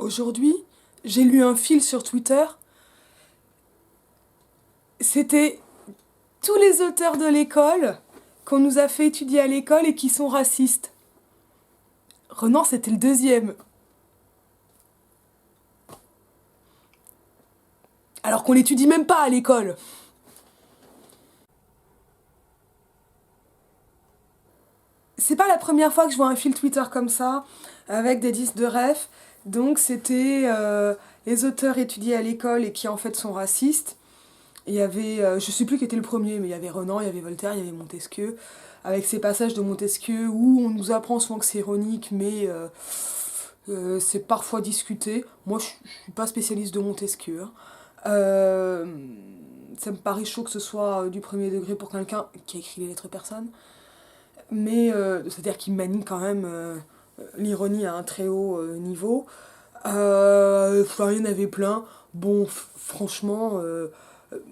Aujourd'hui, j'ai lu un fil sur Twitter. C'était tous les auteurs de l'école qu'on nous a fait étudier à l'école et qui sont racistes. Renan, c'était le deuxième. Alors qu'on l'étudie même pas à l'école. C'est pas la première fois que je vois un fil Twitter comme ça, avec des disques de ref. Donc c'était les auteurs étudiés à l'école et qui en fait sont racistes. Il y avait, je sais plus qui était le premier, mais il y avait Renan, il y avait Voltaire, il y avait Montesquieu, avec ces passages de Montesquieu où on nous apprend souvent que c'est ironique, mais c'est parfois discuté. Moi, je suis pas spécialiste de Montesquieu. Hein. Euh, Ça me paraît chaud que ce soit du premier degré pour quelqu'un qui a écrit les lettres persanes, mais c'est-à-dire qu'il manie quand même l'ironie à un très haut niveau. Enfin, il y en avait plein. Bon, franchement,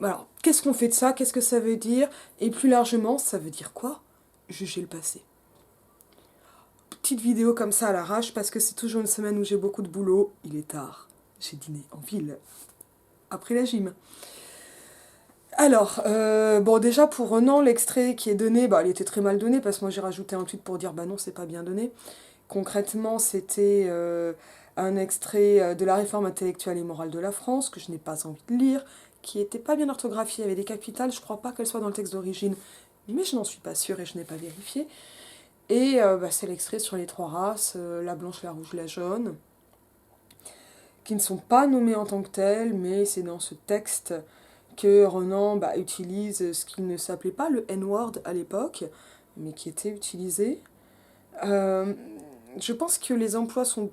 alors, qu'est-ce qu'on fait de ça? Qu'est-ce que ça veut dire? Et plus largement, ça veut dire quoi? Juger le passé. Petite vidéo comme ça à l'arrache, parce que c'est toujours une semaine où j'ai beaucoup de boulot. Il est tard. J'ai dîné en ville. Après la gym. Alors, bon, déjà pour Renan, l'extrait qui est donné, bah, il était très mal donné, parce que moi j'ai rajouté un tweet pour dire, bah non, c'est pas bien donné. Concrètement, c'était un extrait de la réforme intellectuelle et morale de la France, que je n'ai pas envie de lire, qui était pas bien orthographiée, il y avait des capitales, je crois pas qu'elle soit dans le texte d'origine, mais je n'en suis pas sûre et je n'ai pas vérifié. Et bah, c'est l'extrait sur les trois races, la blanche, la rouge, la jaune, qui ne sont pas nommées en tant que telles, mais c'est dans ce texte que Renan bah, utilise ce qui ne s'appelait pas le N-word à l'époque, mais qui était utilisé. Euh, je pense que les emplois sont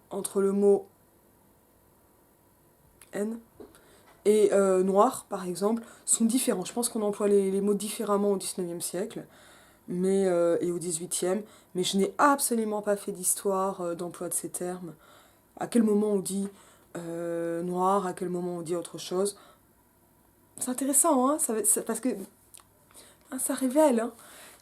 entre le mot N et noir, par exemple, sont différents. Je pense qu'on emploie les mots différemment au 19e siècle et au 18e, mais je n'ai absolument pas fait d'histoire d'emploi de ces termes. À quel moment on dit noir, à quel moment on dit autre chose. C'est intéressant, hein, parce que hein, ça révèle. Hein.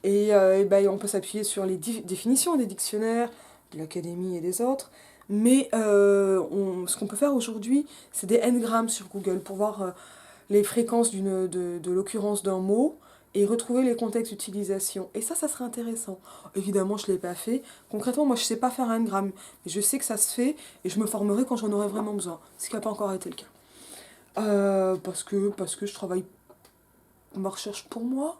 Et ben, on peut s'appuyer sur les définitions des dictionnaires, de l'académie et des autres. Mais ce qu'on peut faire aujourd'hui, c'est des n-grammes sur Google pour voir les fréquences de l'occurrence d'un mot et retrouver les contextes d'utilisation. Et ça serait intéressant. Évidemment, je ne l'ai pas fait. Concrètement, moi, je ne sais pas faire un n-gramme. Mais je sais que ça se fait et je me formerai quand j'en aurai vraiment besoin. Ce qui n'a pas encore été le cas. Parce que je travaille ma recherche pour moi.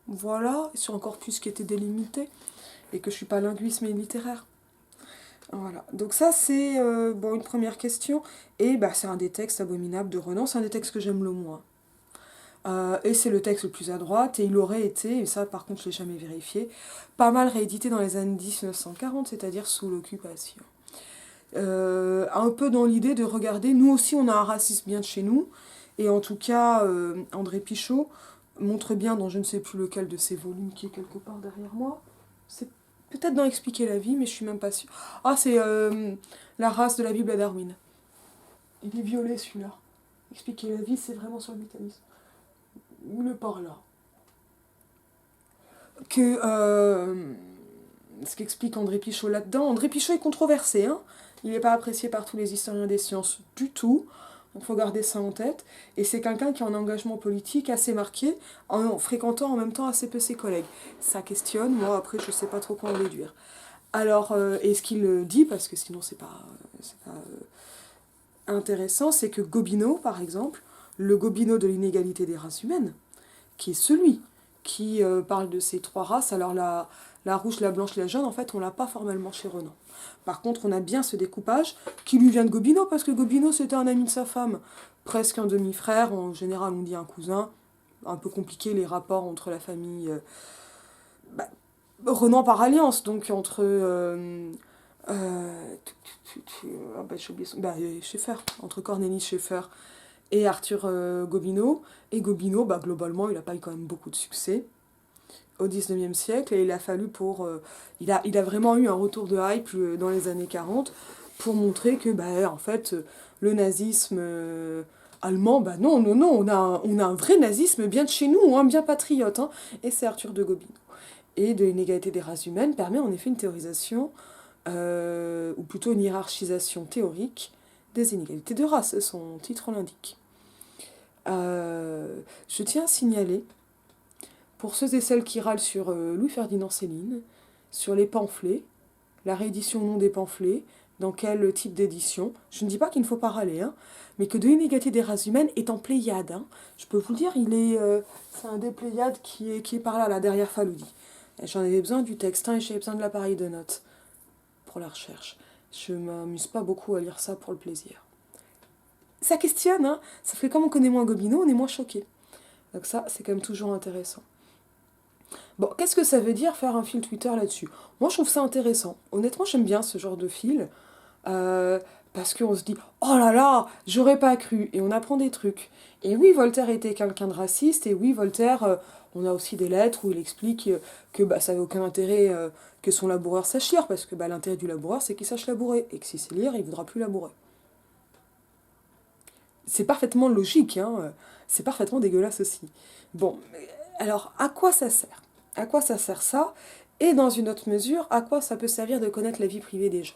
Voilà, sur un corpus qui était délimité. Et que je suis pas linguiste mais littéraire. Voilà, donc ça c'est bon, une première question, et bah, c'est un des textes abominables de Renan, c'est un des textes que j'aime le moins. Et c'est le texte le plus à droite, et il aurait été, et ça par contre je l'ai jamais vérifié, pas mal réédité dans les années 1940, c'est-à-dire sous l'occupation. Un peu dans l'idée de regarder, nous aussi on a un racisme bien de chez nous, et en tout cas André Pichot montre bien dans je ne sais plus lequel de ses volumes qui est quelque part derrière moi, c'est peut-être dans Expliquer la vie, mais je suis même pas sûre. Ah, c'est la race de la Bible à Darwin. Il est violet celui-là. Expliquer la vie, c'est vraiment sur le mécanisme. Il est par là. Que ce qu'explique André Pichot là-dedans. André Pichot est controversé, hein. Il n'est pas apprécié par tous les historiens des sciences du tout. Il faut garder ça en tête. Et c'est quelqu'un qui a un engagement politique assez marqué, en fréquentant en même temps assez peu ses collègues. Ça questionne, moi après je sais pas trop quoi en déduire. Alors, et ce qu'il dit, parce que sinon c'est pas intéressant, c'est que Gobineau, par exemple, le Gobineau de l'inégalité des races humaines, qui est celui qui parle de ces trois races, alors la rouge, la blanche, la jaune, en fait, on l'a pas formellement chez Renan. Par contre, on a bien ce découpage qui lui vient de Gobineau, parce que Gobineau, c'était un ami de sa femme, presque un demi-frère, en général on dit un cousin, un peu compliqué les rapports entre la famille... bah, Renan par alliance, donc entre... ah bah, j'ai oublié son... Bah, Schaeffer, entre Cornelis Schaeffer et Arthur Gobineau. Et Gobineau, bah, globalement, il a pas eu quand même beaucoup de succès au 19e siècle, et il a fallu pour... il a vraiment eu un retour de hype dans les années 40 pour montrer que, bah, en fait, le nazisme allemand, bah non, non, non, on a un vrai nazisme bien de chez nous, hein, bien patriote, hein, et c'est Arthur de Gobineau. Et de l'inégalité des races humaines permet en effet une théorisation ou plutôt une hiérarchisation théorique des inégalités de race, son titre l'indique. Je tiens à signaler, pour ceux et celles qui râlent sur Louis-Ferdinand Céline, sur les pamphlets, la réédition ou non des pamphlets, dans quel type d'édition. Je ne dis pas qu'il ne faut pas râler, hein, mais que de l'inégalité des races humaines est en Pléiade. Hein. Je peux vous le dire, c'est un des Pléiades qui est par là, derrière Faloudi. J'en avais besoin du texte, hein, et j'avais besoin de l'appareil de notes pour la recherche. Je m'amuse pas beaucoup à lire ça pour le plaisir. Ça questionne, hein. Ça fait comme on connaît moins Gobineau, on est moins choqué. Donc ça, c'est quand même toujours intéressant. Bon, qu'est-ce que ça veut dire faire un fil Twitter là-dessus? Moi, je trouve ça intéressant. Honnêtement, j'aime bien ce genre de fil. Parce qu'on se dit, oh là là, j'aurais pas cru. Et on apprend des trucs. Et oui, Voltaire était quelqu'un de raciste. Et oui, Voltaire, on a aussi des lettres où il explique que ça n'avait aucun intérêt que son laboureur sache lire. Parce que l'intérêt du laboureur, c'est qu'il sache labourer. Et que si c'est lire, il ne voudra plus labourer. C'est parfaitement logique, hein. C'est parfaitement dégueulasse aussi. Bon, alors à quoi ça sert? À quoi ça sert ça? Et dans une autre mesure, à quoi ça peut servir de connaître la vie privée des gens?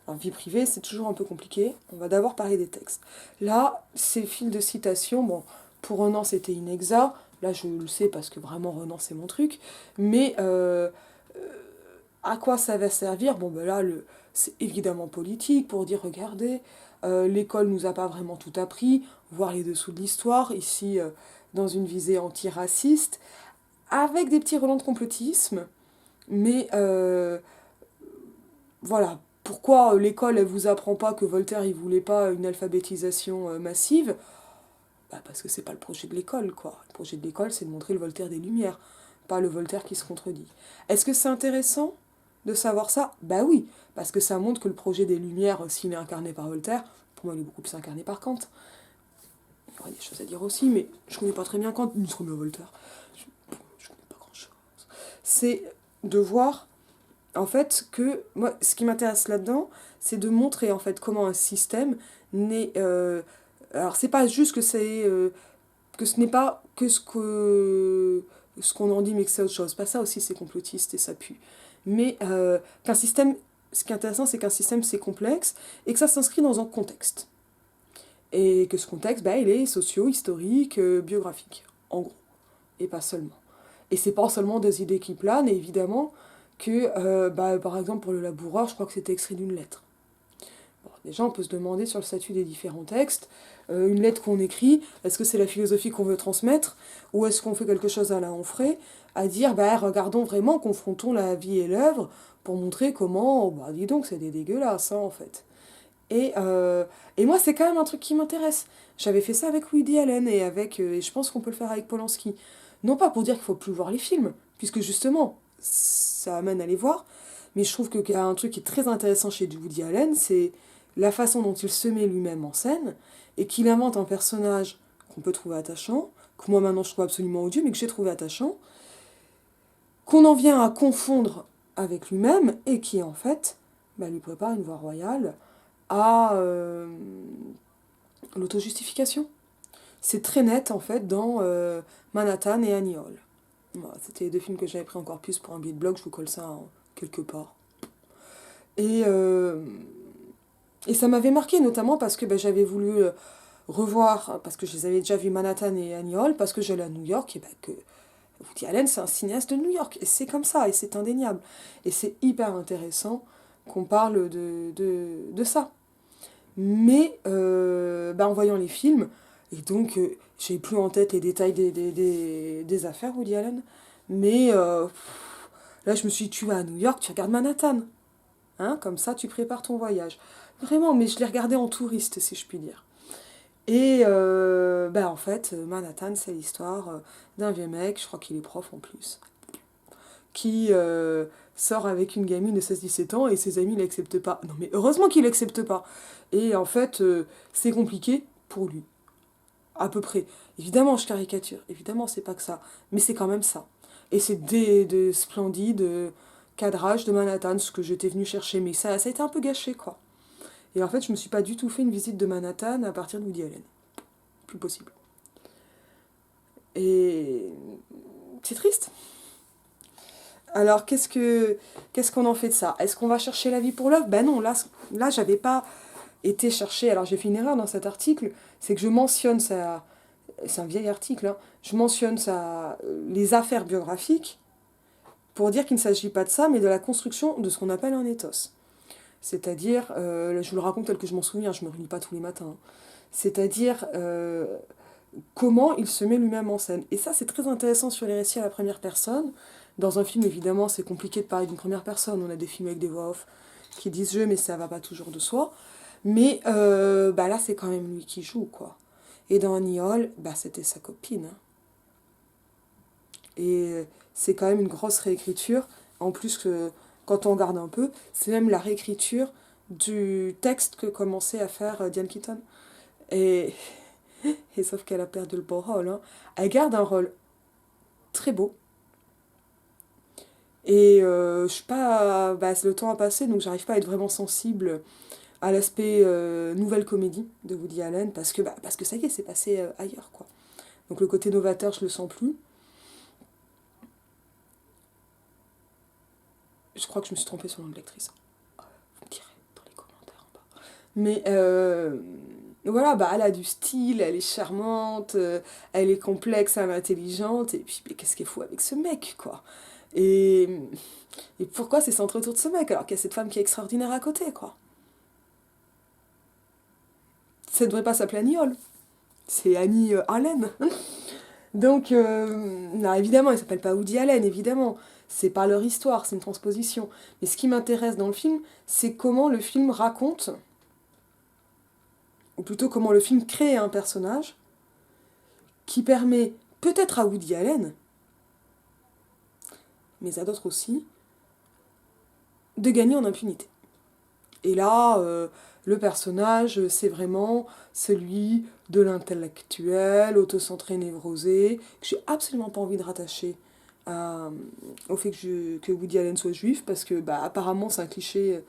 Alors, vie privée, c'est toujours un peu compliqué. On va d'abord parler des textes. Là, ces fils de citation, bon, pour Renan, c'était inexa. Là, je le sais parce que vraiment, Renan, c'est mon truc. Mais à quoi ça va servir? Bon, là, c'est évidemment politique pour dire, regardez, l'école nous a pas vraiment tout appris, voir les dessous de l'histoire, ici, dans une visée antiraciste, avec des petits relents de complotisme. Mais voilà, pourquoi l'école, elle vous apprend pas que Voltaire, il voulait pas une alphabétisation massive? Parce que c'est pas le projet de l'école, quoi. Le projet de l'école, c'est de montrer le Voltaire des Lumières, pas le Voltaire qui se contredit. Est-ce que c'est intéressant de savoir ça? Bah oui, parce que ça montre que le projet des Lumières, s'il est incarné par Voltaire, pour moi, il est beaucoup plus incarné par Kant. Il y aurait des choses à dire aussi, mais je connais pas très bien Kant, ni très bien Voltaire. Je connais pas grand-chose. C'est de voir en fait que moi ce qui m'intéresse là-dedans c'est de montrer en fait comment un système n'est alors c'est pas juste que que ce n'est pas que ce qu'on en dit mais que c'est autre chose, pas ça aussi c'est complotiste et ça pue, mais qu'un système, ce qui est intéressant c'est qu'un système c'est complexe et que ça s'inscrit dans un contexte et que ce contexte il est socio-historique, biographique en gros, et pas seulement, et c'est pas seulement des idées qui planent, et évidemment que, par exemple, pour le laboureur, je crois que c'était extrait d'une lettre. Bon, déjà, on peut se demander sur le statut des différents textes, une lettre qu'on écrit, est-ce que c'est la philosophie qu'on veut transmettre, ou est-ce qu'on fait quelque chose à la Onfray, à dire, regardons vraiment, confrontons la vie et l'œuvre, pour montrer comment, dis donc, c'est des dégueulasses, hein, en fait. Et moi, c'est quand même un truc qui m'intéresse. J'avais fait ça avec Woody Allen, et je pense qu'on peut le faire avec Polanski. Non pas pour dire qu'il faut plus voir les films, puisque justement, ça amène à les voir, mais je trouve qu'il y a un truc qui est très intéressant chez Woody Allen, c'est la façon dont il se met lui-même en scène, et qu'il invente un personnage qu'on peut trouver attachant, que moi maintenant je trouve absolument odieux, mais que j'ai trouvé attachant, qu'on en vient à confondre avec lui-même, et qui en fait lui prépare une voie royale à l'autojustification. C'est très net en fait dans Manhattan et Annie Hall. Voilà, c'était les deux films que j'avais pris encore plus pour un billet de blog, je vous colle ça quelque part. Et, euh, et ça m'avait marqué notamment parce que j'avais voulu revoir, parce que je les avais déjà vus Manhattan et Annie Hall, parce que j'allais à New York, et que Woody Allen c'est un cinéaste de New York, et c'est comme ça, et c'est indéniable. Et c'est hyper intéressant qu'on parle de ça. Mais en voyant les films, et donc j'ai plus en tête les détails des affaires Woody Allen, mais là je me suis dit, tu vas à New York, tu regardes Manhattan, hein, comme ça tu prépares ton voyage. Vraiment, mais je l'ai regardé en touriste si je puis dire. Et en fait, Manhattan c'est l'histoire d'un vieux mec, je crois qu'il est prof en plus, qui sort avec une gamine de 16-17 ans et ses amis l'acceptent pas. Non mais heureusement qu'il l'accepte pas. Et en fait, c'est compliqué pour lui. À peu près. Évidemment, je caricature. Évidemment, c'est pas que ça. Mais c'est quand même ça. Et c'est des splendides cadrages de Manhattan, ce que j'étais venue chercher. Mais ça a été un peu gâché, quoi. Et en fait, je me suis pas du tout fait une visite de Manhattan à partir de Woody Allen. Plus possible. Et c'est triste. Alors, qu'est-ce qu'on en fait de ça? Est-ce qu'on va chercher la vie pour l'œuvre? Ben non, là, j'avais pas été chercher. Alors, j'ai fait une erreur dans cet article, c'est que je mentionne ça. C'est un vieil article, hein, je mentionne ça, les affaires biographiques pour dire qu'il ne s'agit pas de ça, mais de la construction de ce qu'on appelle un ethos. C'est-à-dire, je vous le raconte tel que je m'en souviens, je ne me relis pas tous les matins. Hein. C'est-à-dire comment il se met lui-même en scène. Et ça, c'est très intéressant sur les récits à la première personne. Dans un film, évidemment, c'est compliqué de parler d'une première personne. On a des films avec des voix off qui disent je, mais ça va pas toujours de soi. Mais bah là, c'est quand même lui qui joue, quoi. Et dans Annie Hall, bah, c'était sa copine. Hein. Et c'est quand même une grosse réécriture. En plus, que, quand on regarde un peu, c'est même la réécriture du texte que commençait à faire Diane Keaton. Et, et sauf qu'elle a perdu le beau rôle. Hein. Elle garde un rôle très beau. Et je suis pas. Bah, le temps a passé, donc j'arrive pas à être vraiment sensible à l'aspect nouvelle comédie de Woody Allen, parce que ça y est, c'est passé ailleurs, quoi. Donc le côté novateur, je le sens plus. Je crois que je me suis trompée sur le nom de l'actrice. Vous me direz dans les commentaires en bas. Mais voilà, bah, elle a du style, elle est charmante, elle est complexe, elle est intelligente, et puis mais qu'est-ce qu'elle fout avec ce mec, quoi. Et, et pourquoi c'est centré autour de ce mec, alors qu'il y a cette femme qui est extraordinaire à côté, quoi. Ça ne devrait pas s'appeler Annie Hall, c'est Annie Allen. Donc, non, évidemment, il s'appelle pas Woody Allen, évidemment. C'est pas leur histoire, c'est une transposition. Mais ce qui m'intéresse dans le film, c'est comment le film raconte, ou plutôt comment le film crée un personnage qui permet, peut-être à Woody Allen, mais à d'autres aussi, de gagner en impunité. Et là, le personnage, c'est vraiment celui de l'intellectuel, autocentré, névrosé, que j'ai absolument pas envie de rattacher au fait que Woody Allen soit juif, parce que bah, apparemment c'est un cliché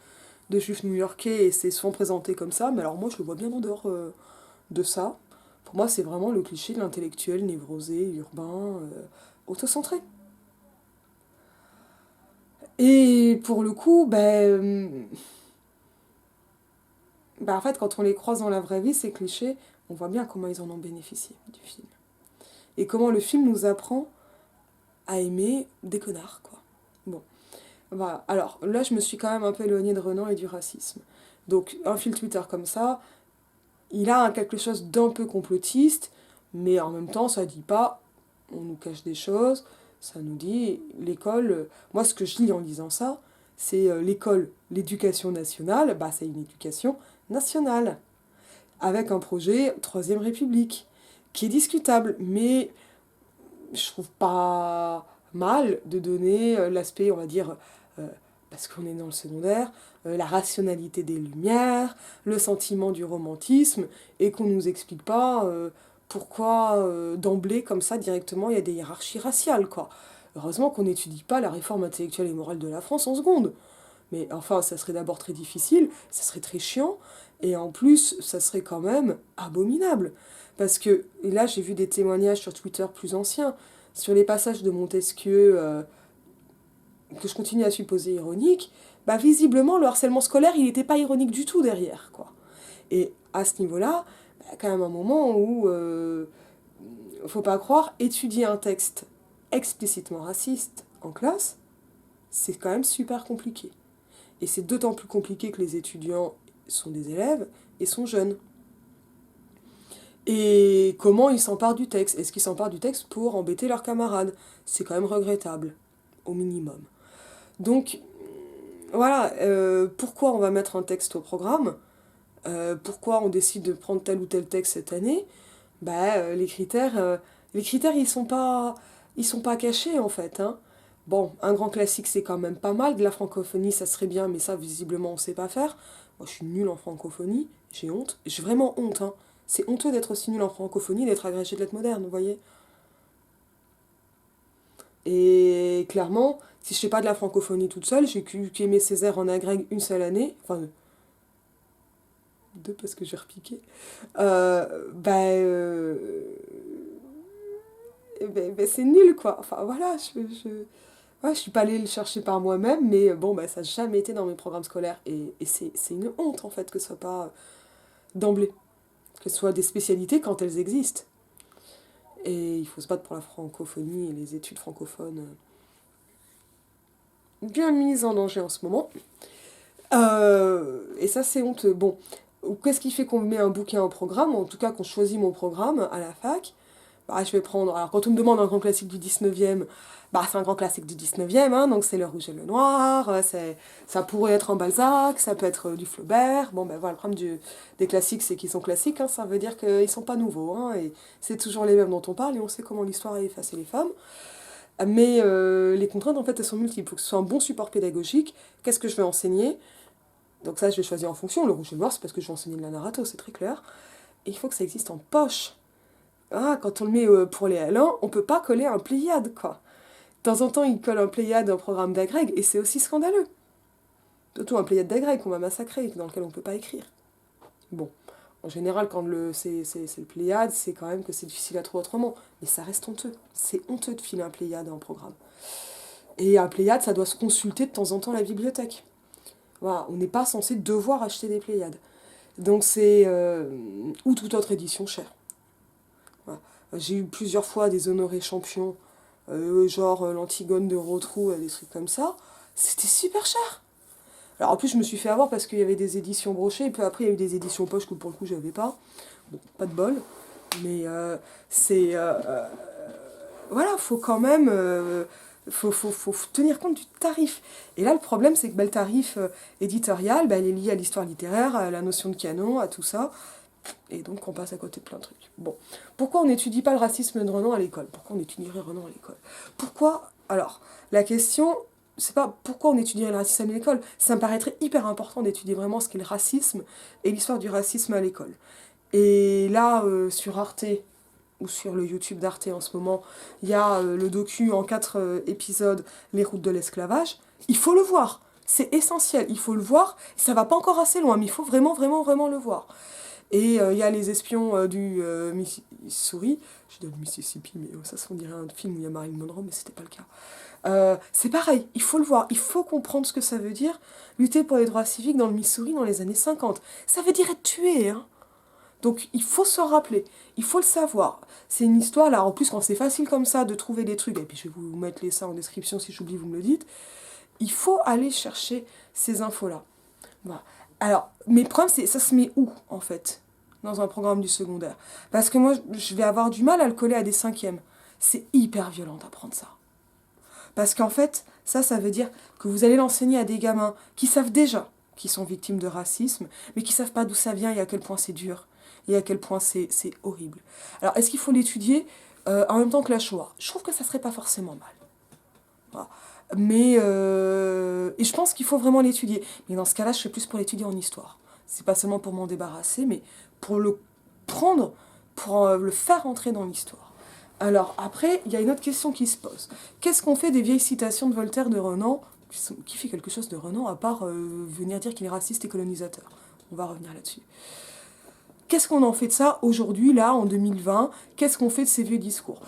de juif new-yorkais et c'est souvent présenté comme ça, mais alors moi je le vois bien en dehors de ça. Pour moi, c'est vraiment le cliché de l'intellectuel névrosé, urbain, autocentré. Et pour le coup, en fait, quand on les croise dans la vraie vie, ces clichés, on voit bien comment ils en ont bénéficié du film. Et comment le film nous apprend à aimer des connards, quoi. Bon, voilà. Alors là, je me suis quand même un peu éloignée de Renan et du racisme. Donc, un fil Twitter comme ça, il a quelque chose d'un peu complotiste, mais en même temps, ça dit pas on nous cache des choses, ça nous dit l'école. Moi, ce que je lis en lisant ça, c'est l'école, l'éducation nationale, bah, c'est une éducation nationale, avec un projet Troisième République, qui est discutable, mais je trouve pas mal de donner l'aspect, on va dire, euh, parce qu'on est dans le secondaire, la rationalité des lumières, le sentiment du romantisme, et qu'on nous explique pas pourquoi d'emblée, comme ça, directement, il y a des hiérarchies raciales, quoi. Heureusement qu'on n'étudie pas la réforme intellectuelle et morale de la France en seconde. Mais enfin, ça serait d'abord très difficile, ça serait très chiant, et en plus, ça serait quand même abominable. Parce que, et là j'ai vu des témoignages sur Twitter plus anciens, sur les passages de Montesquieu que je continue à supposer ironiques, bah visiblement le harcèlement scolaire il n'était pas ironique du tout derrière, quoi. Et à ce niveau-là, il y a quand même un moment où, faut pas croire, étudier un texte explicitement raciste en classe, c'est quand même super compliqué. Et c'est d'autant plus compliqué que les étudiants sont des élèves et sont jeunes. Et comment ils s'emparent du texte? Est-ce qu'ils s'emparent du texte pour embêter leurs camarades? C'est quand même regrettable, au minimum. Donc, voilà, pourquoi on va mettre un texte au programme? Pourquoi on décide de prendre tel ou tel texte cette année? Les critères, ils sont pas cachés en fait. Hein. Bon, un grand classique, c'est quand même pas mal. De la francophonie, ça serait bien, mais ça, visiblement, on sait pas faire. Moi, je suis nulle en francophonie. J'ai honte. J'ai vraiment honte. Hein. C'est honteux d'être aussi nul en francophonie, d'être agrégé de lettres modernes, vous voyez. Et clairement, si je fais pas de la francophonie toute seule, j'ai qu'aimer Césaire en agrég une seule année. Enfin, deux parce que j'ai repiqué. Euh, bah, euh, c'est nul, quoi. Enfin, voilà, Ouais, je suis pas allée le chercher par moi-même, mais bon, bah, ça n'a jamais été dans mes programmes scolaires. Et c'est une honte, en fait, que ce soit pas d'emblée. Que ce soit des spécialités quand elles existent. Et il faut se battre pour la francophonie et les études francophones bien mises en danger en ce moment. Et ça, c'est honteux. Bon, qu'est-ce qui fait qu'on met un bouquin au programme, en tout cas qu'on choisit mon programme à la fac? Bah, je vais prendre. Alors, quand on me demande un grand classique du 19e, bah, c'est un grand classique du 19e, hein, donc c'est Le Rouge et le Noir, ça pourrait être un Balzac, ça peut être du Flaubert. Bon, ben voilà, le problème des classiques, c'est qu'ils sont classiques, hein, ça veut dire qu'ils sont pas nouveaux, hein, et c'est toujours les mêmes dont on parle, et on sait comment l'histoire a effacé les femmes. Mais les contraintes, en fait, elles sont multiples. Il faut que ce soit un bon support pédagogique. Qu'est-ce que je vais enseigner? Donc ça, je vais choisir en fonction. Le Rouge et le Noir, c'est parce que je vais enseigner de la narrato, c'est très clair. Et il faut que ça existe en poche. Ah, quand on le met pour les L1, on peut pas coller un Pléiade, quoi. De temps en temps, ils collent un Pléiade au programme d'Agreg, et c'est aussi scandaleux. Surtout un Pléiade d'Agreg qu'on va massacrer, dans lequel on peut pas écrire. Bon, en général, quand c'est le Pléiade, c'est quand même que c'est difficile à trouver autrement. Mais ça reste honteux. C'est honteux de filer un Pléiade en programme. Et un Pléiade, ça doit se consulter de temps en temps à la bibliothèque. Voilà, on n'est pas censé devoir acheter des Pléiades. Donc c'est... ou toute autre édition chère. Voilà. J'ai eu plusieurs fois des honorés champions, genre l'Antigone de Rotrou, des trucs comme ça. C'était super cher. Alors en plus, je me suis fait avoir parce qu'il y avait des éditions brochées, et puis après, il y a eu des éditions poche que pour le coup, j'avais pas. Bon, pas de bol. Mais c'est. Voilà, faut quand même. Faut tenir compte du tarif. Et là, le problème, c'est que bah, le tarif éditorial, bah, il est lié à l'histoire littéraire, à la notion de canon, à tout ça. Et donc, on passe à côté de plein de trucs. Bon. Pourquoi on n'étudie pas le racisme de Renan à l'école? Pourquoi on étudierait Renan à l'école? Pourquoi? Alors, la question, c'est pas pourquoi on étudierait le racisme à l'école. Ça me paraîtrait hyper important d'étudier vraiment ce qu'est le racisme et l'histoire du racisme à l'école. Et là, sur Arte, ou sur le YouTube d'Arte en ce moment, il y a le docu en 4 épisodes, Les routes de l'esclavage. Il faut le voir. C'est essentiel. Il faut le voir. Ça va pas encore assez loin, mais il faut vraiment, vraiment, vraiment le voir. Et il y a les espions du Missouri. Je dis Mississippi, mais ça, on dirait un film où il y a Marilyn Monroe, mais c'était pas le cas. C'est pareil, il faut le voir, il faut comprendre ce que ça veut dire lutter pour les droits civiques dans le Missouri dans les années 50. Ça veut dire être tué, hein. Donc il faut se rappeler, il faut le savoir. C'est une histoire, là, en plus quand c'est facile comme ça de trouver des trucs, et puis je vais vous mettre les ça en description si j'oublie, vous me le dites, il faut aller chercher ces infos-là. Voilà. Alors, mes problèmes, c'est ça se met où, en fait, dans un programme du secondaire? Parce que moi, je vais avoir du mal à le coller à des cinquièmes. C'est hyper violent d'apprendre ça. Parce qu'en fait, ça veut dire que vous allez l'enseigner à des gamins qui savent déjà qu'ils sont victimes de racisme, mais qui savent pas d'où ça vient et à quel point c'est dur, et à quel point c'est horrible. Alors, est-ce qu'il faut l'étudier en même temps que la Shoah? Je trouve que ça serait pas forcément mal. Voilà. Mais, et je pense qu'il faut vraiment l'étudier. Mais dans ce cas-là, je serais plus pour l'étudier en histoire. C'est pas seulement pour m'en débarrasser, mais pour le prendre, pour le faire entrer dans l'histoire. Alors après, il y a une autre question qui se pose. Qu'est-ce qu'on fait des vieilles citations de Voltaire, de Renan? Qui fait quelque chose de Renan à part venir dire qu'il est raciste et colonisateur? On va revenir là-dessus. Qu'est-ce qu'on en fait de ça aujourd'hui, là, en 2020? Qu'est-ce qu'on fait de ces vieux discours?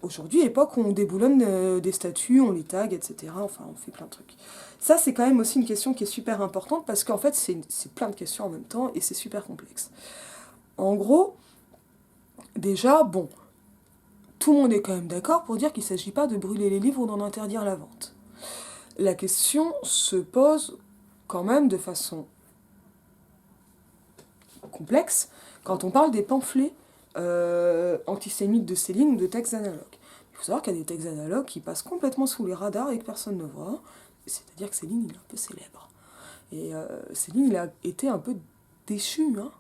Aujourd'hui, époque où on déboulonne des statues, on les tag, etc. Enfin, on fait plein de trucs. Ça, c'est quand même aussi une question qui est super importante parce qu'en fait, c'est plein de questions en même temps et c'est super complexe. En gros, déjà, bon, tout le monde est quand même d'accord pour dire qu'il ne s'agit pas de brûler les livres ou d'en interdire la vente. La question se pose quand même de façon complexe quand on parle des pamphlets antisémites de Céline ou de textes analogues. Il faut savoir qu'il y a des textes analogues qui passent complètement sous les radars et que personne ne voit. C'est-à-dire que Céline, il est un peu célèbre. Et Céline, il a été un peu déchu hein,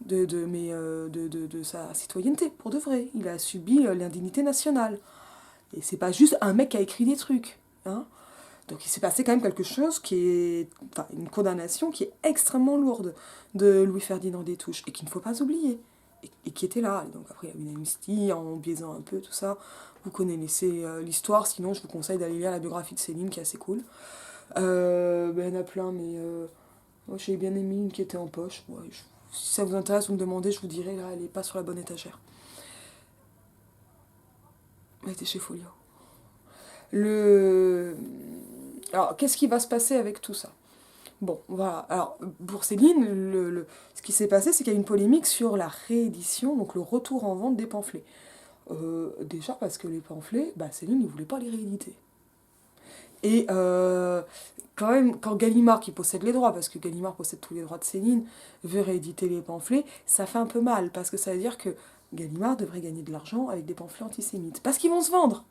de sa citoyenneté, pour de vrai. Il a subi l'indignité nationale. Et c'est pas juste un mec qui a écrit des trucs. Hein. Donc il s'est passé quand même quelque chose qui est... Enfin, une condamnation qui est extrêmement lourde de Louis-Ferdinand Destouches, et qu'il ne faut pas oublier. Et qui était là. Et donc après, il y a eu une amnistie en biaisant un peu tout ça. Vous connaissez l'histoire, sinon je vous conseille d'aller lire la biographie de Céline, qui est assez cool. Ben, il y en a plein, mais moi j'ai bien aimé une qui était en poche. Ouais, si ça vous intéresse, vous me demandez, je vous dirai, là, elle n'est pas sur la bonne étagère. Elle était chez Folio. Le... Alors, qu'est-ce qui va se passer avec tout ça? Bon, voilà. Alors, pour Céline, ce qui s'est passé, c'est qu'il y a une polémique sur la réédition, donc le retour en vente des pamphlets. Déjà parce que les pamphlets, bah, Céline ne voulait pas les rééditer. Et quand même, quand Gallimard, qui possède les droits, parce que Gallimard possède tous les droits de Céline, veut rééditer les pamphlets, ça fait un peu mal, parce que ça veut dire que Gallimard devrait gagner de l'argent avec des pamphlets antisémites. Parce qu'ils vont se vendre.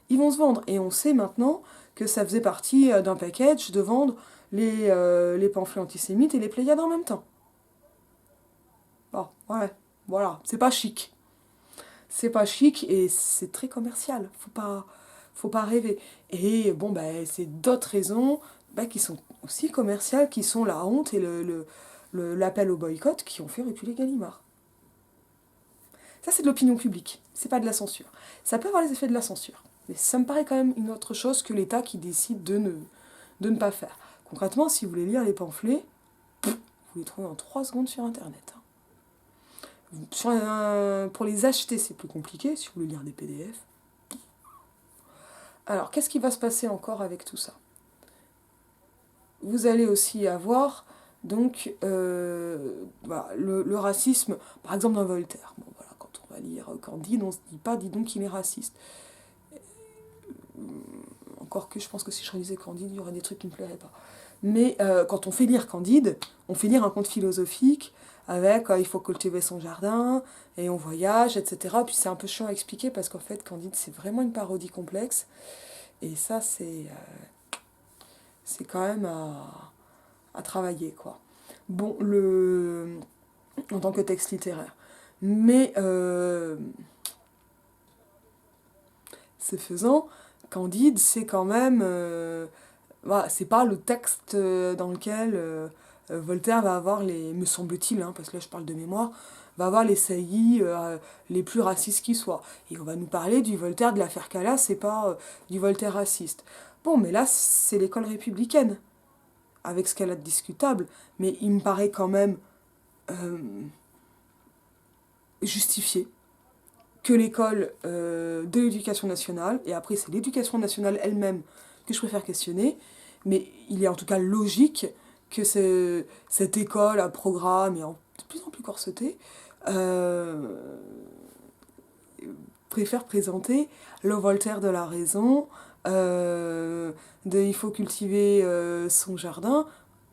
Ils vont se vendre. Et on sait maintenant que ça faisait partie d'un package de vendre les pamphlets antisémites et les Pléiades en même temps. Bon, ouais, voilà, c'est pas chic. C'est pas chic et c'est très commercial. Faut pas rêver. Et bon, ben, c'est d'autres raisons qui sont aussi commerciales, qui sont la honte et l'appel au boycott qui ont fait reculer Gallimard. Ça, c'est de l'opinion publique, c'est pas de la censure. Ça peut avoir les effets de la censure, mais ça me paraît quand même une autre chose que l'État qui décide de ne pas faire. Concrètement, si vous voulez lire les pamphlets, vous les trouvez en 3 secondes sur Internet. Pour les acheter, c'est plus compliqué, si vous voulez lire des PDF. Alors, qu'est-ce qui va se passer encore avec tout ça? Vous allez aussi avoir donc voilà, le racisme, par exemple dans Voltaire. Bon, voilà, quand on va lire Candide, on se dit pas, dis donc qu'il est raciste. Encore que je pense que si je relisais Candide, il y aurait des trucs qui ne me plairaient pas. Mais quand on fait lire Candide, on fait lire un conte philosophique avec il faut cultiver son jardin, et on voyage, etc. Puis c'est un peu chiant à expliquer parce qu'en fait, Candide, c'est vraiment une parodie complexe. Et ça, c'est quand même à travailler, quoi. Bon, en tant que texte littéraire. Mais ce faisant, Candide, c'est quand même... voilà, c'est pas le texte dans lequel Voltaire va avoir me semble-t-il, hein, parce que là je parle de mémoire, va avoir les saillies les plus racistes qui soient. Et on va nous parler du Voltaire de l'affaire Calas, c'est pas du Voltaire raciste. Bon, mais là, c'est l'école républicaine, avec ce qu'elle a de discutable, mais il me paraît quand même euh, justifié que l'école de l'éducation nationale, et après c'est l'éducation nationale elle-même que je préfère questionner, mais il est en tout cas logique que cette école à programme et de plus en plus corsetée préfère présenter le Voltaire de la raison, il faut cultiver son jardin,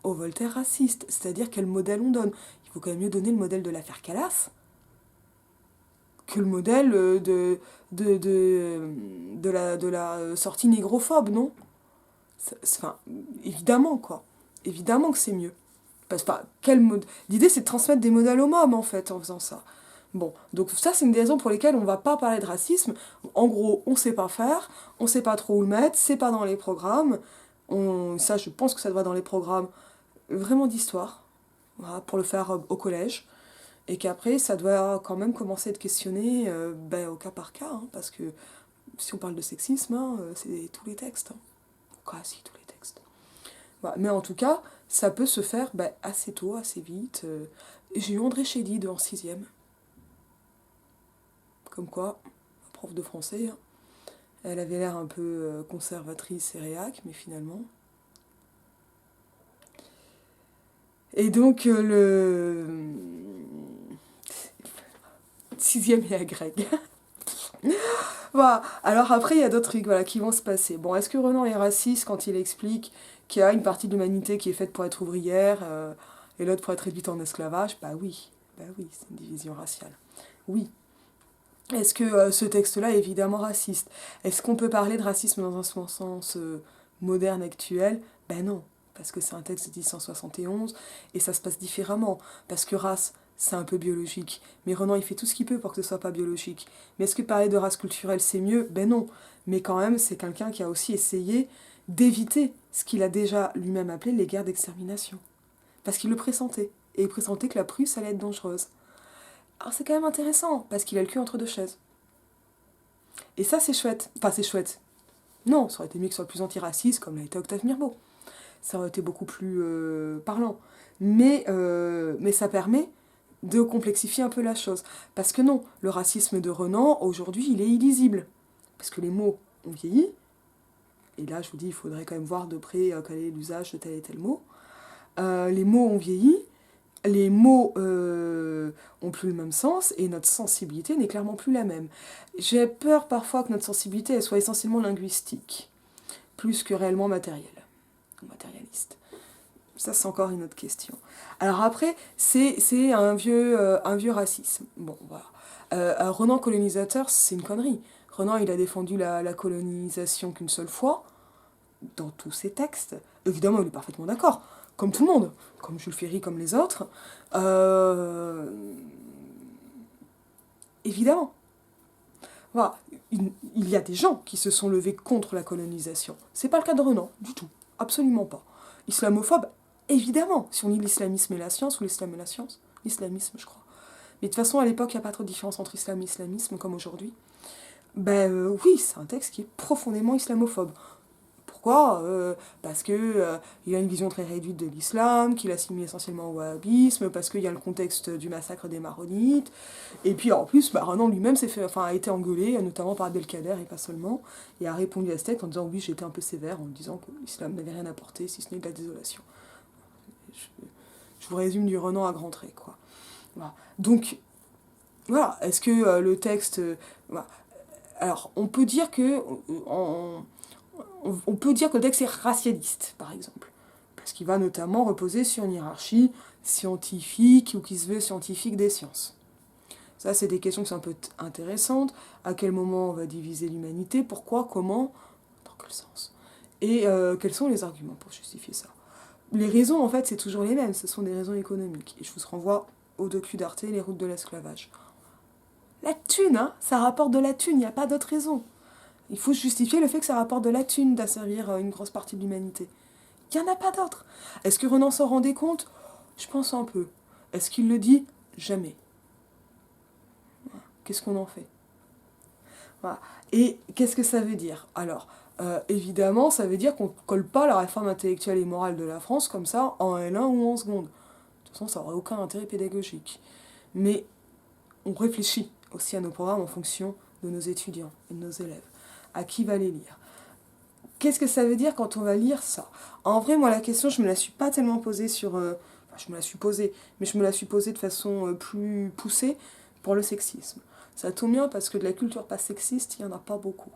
au Voltaire raciste. C'est-à-dire quel modèle on donne. Il faut quand même mieux donner le modèle de l'affaire Calas que le modèle de la sortie négrophobe, non? Enfin, évidemment, quoi. Évidemment que c'est mieux. Parce que, l'idée, c'est de transmettre des modèles aux mômes, en fait, en faisant ça. Bon, donc ça, c'est une des raisons pour lesquelles on va pas parler de racisme. En gros, on sait pas faire, on sait pas trop où le mettre, c'est pas dans les programmes. Ça, je pense que ça doit être dans les programmes vraiment d'histoire, voilà, pour le faire au collège. Et qu'après, ça doit quand même commencer à être questionné au cas par cas, hein, parce que si on parle de sexisme, hein, c'est tous les textes. Hein. Quasi tous les textes. Voilà. Mais en tout cas, ça peut se faire assez tôt, assez vite. J'ai eu André Chédid en 6e. Comme quoi, prof de français, hein. Elle avait l'air un peu conservatrice et réac, mais finalement... Et donc, le 6e et à Greg. Voilà. Alors après, il y a d'autres trucs voilà, qui vont se passer. Bon, est-ce que Renan est raciste quand il explique qu'il y a une partie de l'humanité qui est faite pour être ouvrière et l'autre pour être réduite en esclavage? Bah oui, c'est une division raciale. Oui. Est-ce que ce texte-là est évidemment raciste? Est-ce qu'on peut parler de racisme dans un sens moderne, actuel? Ben non, parce que c'est un texte de 1871 et ça se passe différemment. Parce que race, c'est un peu biologique. Mais Renan, il fait tout ce qu'il peut pour que ce soit pas biologique. Mais est-ce que parler de race culturelle, c'est mieux? Ben non. Mais quand même, c'est quelqu'un qui a aussi essayé d'éviter ce qu'il a déjà lui-même appelé les guerres d'extermination. Parce qu'il le pressentait. Et il pressentait que la Prusse allait être dangereuse. Alors c'est quand même intéressant, parce qu'il a le cul entre deux chaises. Et ça, c'est chouette. Enfin, c'est chouette. Non, ça aurait été mieux que ce soit plus antiraciste, comme l'a été Octave Mirbeau. Ça aurait été beaucoup plus parlant. Mais ça permet de complexifier un peu la chose. Parce que non, le racisme de Renan, aujourd'hui, il est illisible. Parce que les mots ont vieilli. Et là, je vous dis, il faudrait quand même voir de près quel est l'usage de tel et tel mot. Les mots ont vieilli, les mots ont plus le même sens, et notre sensibilité n'est clairement plus la même. J'ai peur parfois que notre sensibilité elle soit essentiellement linguistique, plus que réellement matérielle, ou matérialiste. Ça, c'est encore une autre question. Alors après, c'est un vieux racisme. Bon, voilà. Renan colonisateur, c'est une connerie. Renan, il a défendu la colonisation qu'une seule fois, dans tous ses textes. Évidemment, il est parfaitement d'accord, comme tout le monde, comme Jules Ferry, comme les autres. Évidemment. Voilà. Il y a des gens qui se sont levés contre la colonisation. C'est pas le cas de Renan, du tout. Absolument pas. Islamophobe, évidemment. Si on lit l'islamisme et la science, ou l'islam et la science, l'islamisme, je crois. Mais de toute façon, à l'époque, il n'y a pas trop de différence entre islam et islamisme, comme aujourd'hui. Oui, c'est un texte qui est profondément islamophobe. Pourquoi Parce que il a une vision très réduite de l'islam, qu'il assimile essentiellement au wahhabisme, parce qu'il y a le contexte du massacre des maronites, et puis en plus, Renan lui-même a été engueulé, notamment par Abdelkader et pas seulement, et a répondu à ce texte en disant oui, j'ai été un peu sévère, en disant que l'islam n'avait rien apporté, si ce n'est de la désolation. Je vous résume du Renan à grands traits, quoi. Voilà. Donc, voilà, est-ce que le texte... voilà. Alors, on peut dire que... on peut dire que le texte est racialiste, par exemple, parce qu'il va notamment reposer sur une hiérarchie scientifique ou qui se veut scientifique des sciences. Ça, c'est des questions qui sont un peu intéressantes. À quel moment on va diviser l'humanité? Pourquoi? Comment? Dans quel sens? Et quels sont les arguments pour justifier ça? Les raisons, en fait, c'est toujours les mêmes. Ce sont des raisons économiques. Et je vous renvoie au docu d'Arte, Les routes de l'esclavage. La thune, hein, ça rapporte de la thune, il n'y a pas d'autre raison. Il faut justifier le fait que ça rapporte de la thune d'asservir une grosse partie de l'humanité. Il n'y en a pas d'autre. Est-ce que Renan s'en rendait compte? Je pense un peu. Est-ce qu'il le dit? Jamais. Voilà. Qu'est-ce qu'on en fait? Voilà. Et qu'est-ce que ça veut dire? Alors, évidemment, ça veut dire qu'on ne colle pas la réforme intellectuelle et morale de la France comme ça en L1 ou en seconde. De toute façon, ça n'aurait aucun intérêt pédagogique. Mais on réfléchit aussi à nos programmes en fonction de nos étudiants et de nos élèves. À qui va les lire? Qu'est-ce que ça veut dire quand on va lire ça? En vrai, moi, la question, je me la suis pas tellement posée sur... enfin, je me la suis posée, mais je me la suis posée de façon plus poussée pour le sexisme. Ça tombe bien parce que de la culture pas sexiste, il n'y en a pas beaucoup.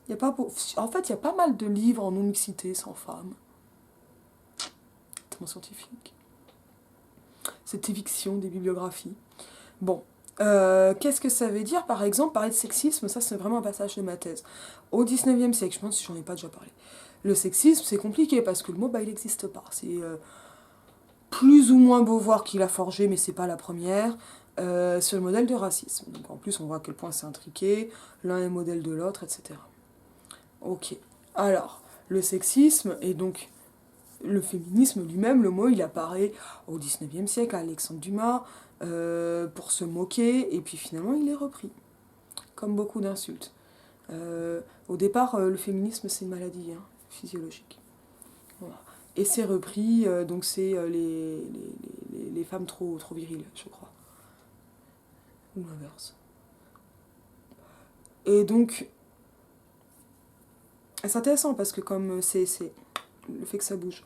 Il y a pas En fait, il y a pas mal de livres en non-mixité, sans femmes. Tellement scientifique. Cette éviction des bibliographies. Bon, qu'est-ce que ça veut dire, par exemple, parler de sexisme? Ça, c'est vraiment un passage de ma thèse. Au 19e siècle, je pense que j'en ai pas déjà parlé. Le sexisme, c'est compliqué parce que le mot, il n'existe pas. C'est plus ou moins Beauvoir qui l'a forgé, mais c'est pas la première, sur le modèle de racisme. Donc en plus, on voit à quel point c'est intriqué, l'un est modèle de l'autre, etc. Ok. Alors, le sexisme et donc le féminisme lui-même, le mot, il apparaît au 19e siècle à Alexandre Dumas, pour se moquer, et puis finalement il est repris, comme beaucoup d'insultes. Au départ, le féminisme c'est une maladie physiologique. Voilà. Et c'est repris, donc c'est les femmes trop viriles, je crois. Ou l'inverse. Et donc, c'est intéressant parce que comme c'est le fait que ça bouge,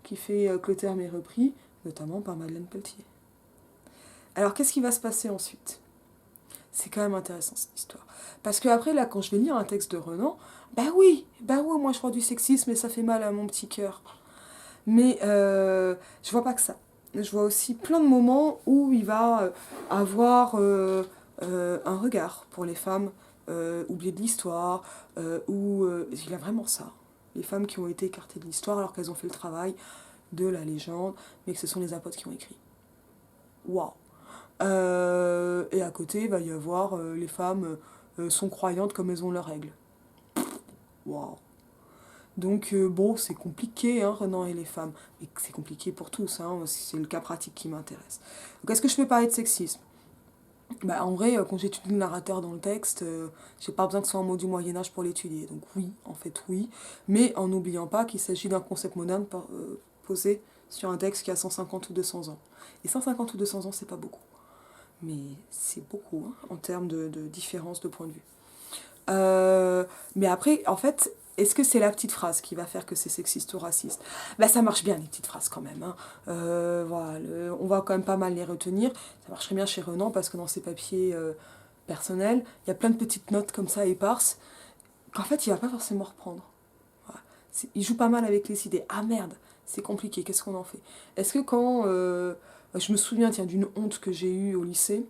qui fait que le terme est repris, notamment par Madeleine Pelletier. Alors qu'est-ce qui va se passer ensuite? C'est quand même intéressant cette histoire. Parce que après, là, quand je vais lire un texte de Renan, oui, moi je vois du sexisme et ça fait mal à mon petit cœur. Mais je vois pas que ça. Je vois aussi plein de moments où il va avoir un regard pour les femmes oubliées de l'histoire, où il y a vraiment ça. Les femmes qui ont été écartées de l'histoire alors qu'elles ont fait le travail de la légende, mais que ce sont les apôtres qui ont écrit. Waouh! Et à côté, il va y avoir les femmes sont croyantes comme elles ont leurs règles. Waouh! Donc bon, c'est compliqué, Renan et les femmes. Mais c'est compliqué pour tous, c'est le cas pratique qui m'intéresse. Donc est-ce que je peux parler de sexisme? En vrai, quand j'étudie le narrateur dans le texte, j'ai pas besoin que ce soit un mot du Moyen-Âge pour l'étudier. Donc oui, en fait oui. Mais en n'oubliant pas qu'il s'agit d'un concept moderne posé sur un texte qui a 150 ou 200 ans. Et 150 ou 200 ans, c'est pas beaucoup. Mais c'est beaucoup, en termes de différence de point de vue. Euh, mais après, en fait, est-ce que c'est la petite phrase qui va faire que c'est sexiste ou raciste? Bah ça marche bien les petites phrases quand même, hein. Voilà, on va quand même pas mal les retenir. Ça marcherait bien chez Renan parce que dans ses papiers personnels, il y a plein de petites notes comme ça éparses qu'en fait il va pas forcément reprendre. Voilà. Il joue pas mal avec les idées. Ah merde, c'est compliqué, qu'est-ce qu'on en fait? Est-ce que quand... je me souviens, tiens, d'une honte que j'ai eue au lycée,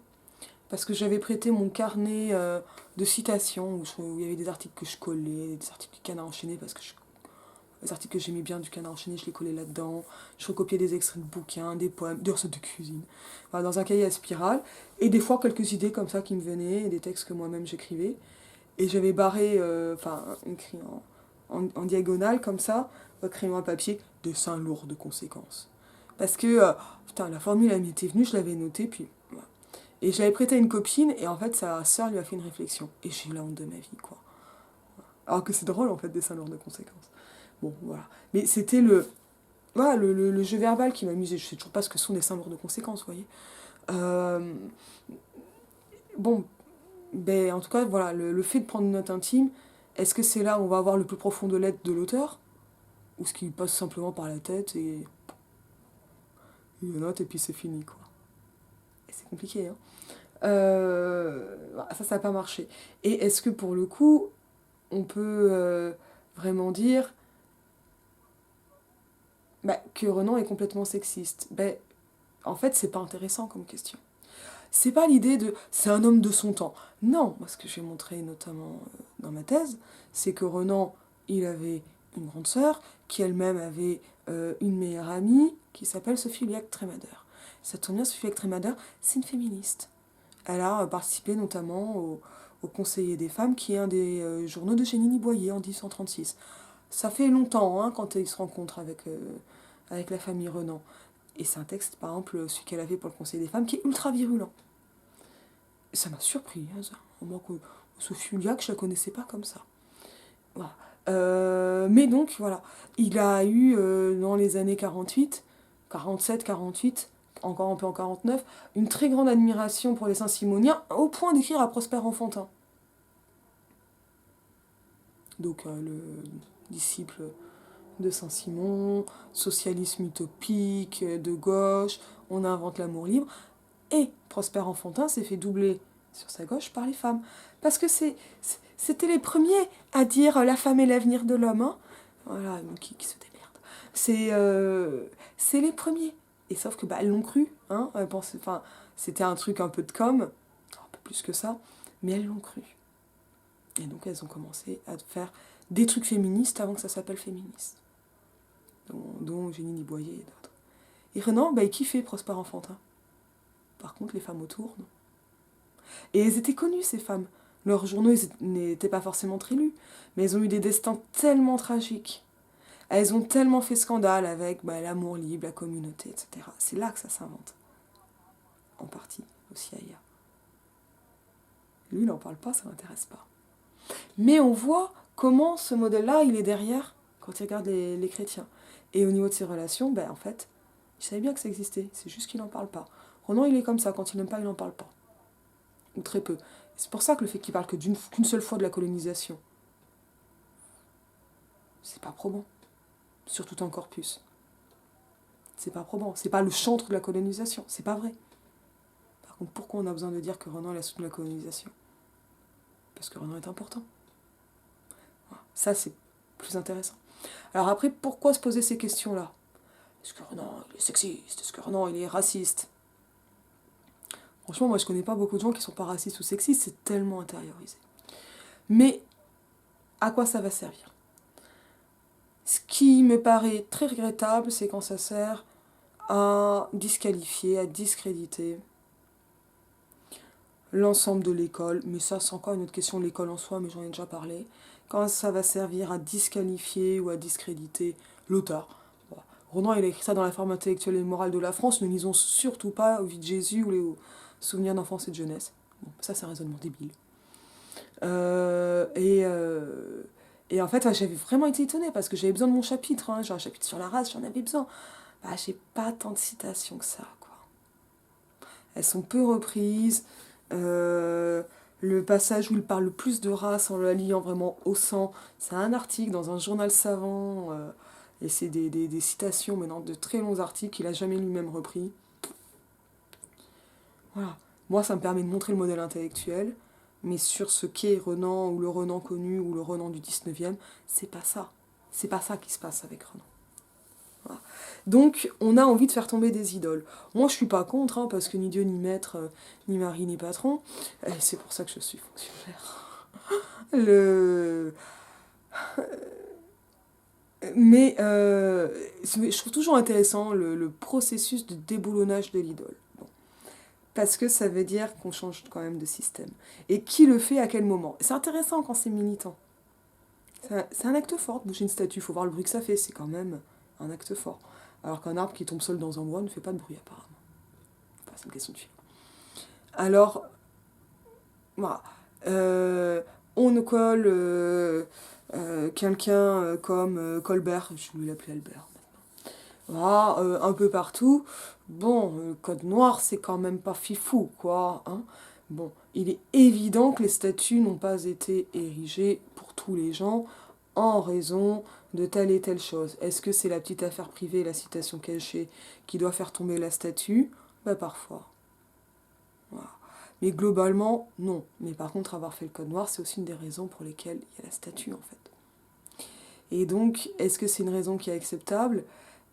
parce que j'avais prêté mon carnet de citations où il y avait des articles que je collais, des articles du Canard enchaîné, parce que les articles que j'aimais bien du Canard enchaîné, je les collais là-dedans. Je recopiais des extraits de bouquins, des poèmes, des recettes de cuisine, voilà, dans un cahier à spirale. Et des fois, quelques idées comme ça qui me venaient, des textes que moi-même j'écrivais. Et j'avais barré, enfin, écrit en diagonale comme ça, au crayon à papier, dessin lourd de conséquences. Parce que, putain, la formule, elle m'était venue, je l'avais notée, puis voilà. Et je l'avais prêté à une copine, et en fait, sa sœur lui a fait une réflexion. Et j'ai eu la honte de ma vie, quoi. Alors que c'est drôle, en fait, dessin lourd de conséquences. Bon, voilà. Mais c'était voilà, le jeu verbal qui m'amusait. Je sais toujours pas ce que sont des dessins lourds de conséquences, vous voyez. Euh, bon, ben, en tout cas, voilà, le fait de prendre une note intime, est-ce que c'est là où on va avoir le plus profond de l'aide de l'auteur? Ou ce qui passe simplement par la tête et une note et puis c'est fini, quoi. Et c'est compliqué, hein. Voilà, ça n'a pas marché. Et est-ce que pour le coup, on peut vraiment dire bah, que Renan est complètement sexiste? Ben, en fait, c'est pas intéressant comme question. C'est pas l'idée de c'est un homme de son temps. Non, moi ce que j'ai montré notamment dans ma thèse, c'est que Renan, il avait une grande sœur qui elle-même avait une meilleure amie qui s'appelle Sophie Uliac-Trémader. Ça tombe bien, Sophie Uliac-Trémader, c'est une féministe. Elle a participé notamment au Conseiller des femmes, qui est un des journaux de Génie Boyer en 1836. Ça fait longtemps hein, quand ils se rencontrent avec la famille Renan. Et c'est un texte, par exemple, celui qu'elle avait pour le Conseil des femmes, qui est ultra virulent. Ça m'a surpris, hein, ça. Moi, Sophie Uliac, je la connaissais pas comme ça. Voilà. Mais donc, voilà. Il a eu, dans les années 48, 47, 48, encore un peu en 49, une très grande admiration pour les Saint-Simoniens, au point d'écrire à Prosper Enfantin. Donc, le disciple de Saint-Simon, socialisme utopique, de gauche, on invente l'amour libre. Et Prosper Enfantin s'est fait doubler sur sa gauche par les femmes. Parce que c'était les premiers à dire la femme est l'avenir de l'homme. Hein. Voilà, donc qui se démerde. C'est les premiers. Et sauf que bah, elles l'ont cru. Hein, enfin, c'était un truc un peu de com, un peu plus que ça, mais elles l'ont cru. Et donc elles ont commencé à faire des trucs féministes avant que ça s'appelle féministe. Dont Génie Boyer et d'autres. Et Renan, bah, il kiffait Prosper Enfantin. Par contre, les femmes autour, non. Et elles étaient connues, ces femmes. Leurs journaux n'étaient pas forcément très lus, mais elles ont eu des destins tellement tragiques. Elles ont tellement fait scandale avec bah, l'amour libre, la communauté, etc. C'est là que ça s'invente. En partie, aussi ailleurs. Lui, il n'en parle pas, ça ne l'intéresse pas. Mais on voit comment ce modèle-là, il est derrière quand il regarde les chrétiens. Et au niveau de ses relations, ben, en fait, il savait bien que ça existait, c'est juste qu'il n'en parle pas. Ronan, il est comme ça, quand il n'aime pas, il n'en parle pas. Ou très peu. C'est pour ça que le fait qu'il parle qu'une seule fois de la colonisation, c'est pas probant. Sur tout un corpus. C'est pas probant. C'est pas le chantre de la colonisation. C'est pas vrai. Par contre, pourquoi on a besoin de dire que Renan a soutenu la colonisation? Parce que Renan est important. Voilà. Ça, c'est plus intéressant. Alors après, pourquoi se poser ces questions-là? Est-ce que Renan, il est sexiste? Est-ce que Renan, il est raciste? Franchement, moi, je connais pas beaucoup de gens qui sont pas racistes ou sexistes. C'est tellement intériorisé. Mais à quoi ça va servir? Ce qui me paraît très regrettable, c'est quand ça sert à disqualifier, à discréditer l'ensemble de l'école, mais ça c'est encore une autre question de l'école en soi, mais j'en ai déjà parlé, quand ça va servir à disqualifier ou à discréditer l'auteur. Voilà. Ronan il a écrit ça dans la forme intellectuelle et morale de la France, ne lisons surtout pas au vie de Jésus ou les souvenirs d'enfance et de jeunesse. Bon, ça c'est un raisonnement débile. Et en fait, j'avais vraiment été étonnée parce que j'avais besoin de mon chapitre, hein, j'ai un chapitre sur la race, j'en avais besoin. Bah, j'ai pas tant de citations que ça, quoi. Elles sont peu reprises. Le passage où il parle le plus de race en la liant vraiment au sang, c'est un article dans un journal savant, et c'est des citations, mais dans de très longs articles qu'il a jamais lui-même repris. Voilà. Moi, ça me permet de montrer le modèle intellectuel, mais sur ce qu'est Renan, ou le Renan connu, ou le Renan du 19e, c'est pas ça. C'est pas ça qui se passe avec Renan. Voilà. Donc, on a envie de faire tomber des idoles. Moi, je suis pas contre, hein, parce que ni Dieu, ni maître, ni mari, ni patron. Et c'est pour ça que je suis fonctionnaire. Le... Mais je trouve toujours intéressant le processus de déboulonnage de l'idole. Bon. Parce que ça veut dire qu'on change quand même de système. Et qui le fait à quel moment? C'est intéressant quand c'est militant. C'est un acte fort de bouger une statue. Il faut voir le bruit que ça fait. C'est quand même un acte fort. Alors qu'un arbre qui tombe seul dans un bois ne fait pas de bruit apparemment. Enfin, c'est une question de philo. Alors, voilà. On ne colle quelqu'un comme Colbert, je vais l'appeler Albert. Voilà, un peu partout. Bon, le code noir, c'est quand même pas fifou, quoi. Hein. Bon, il est évident que les statues n'ont pas été érigées pour tous les gens en raison de telle et telle chose. Est-ce que c'est la petite affaire privée, la citation cachée, qui doit faire tomber la statue? Bah parfois. Voilà. Mais globalement, non. Mais par contre, avoir fait le code noir, c'est aussi une des raisons pour lesquelles il y a la statue, en fait. Et donc, est-ce que c'est une raison qui est acceptable?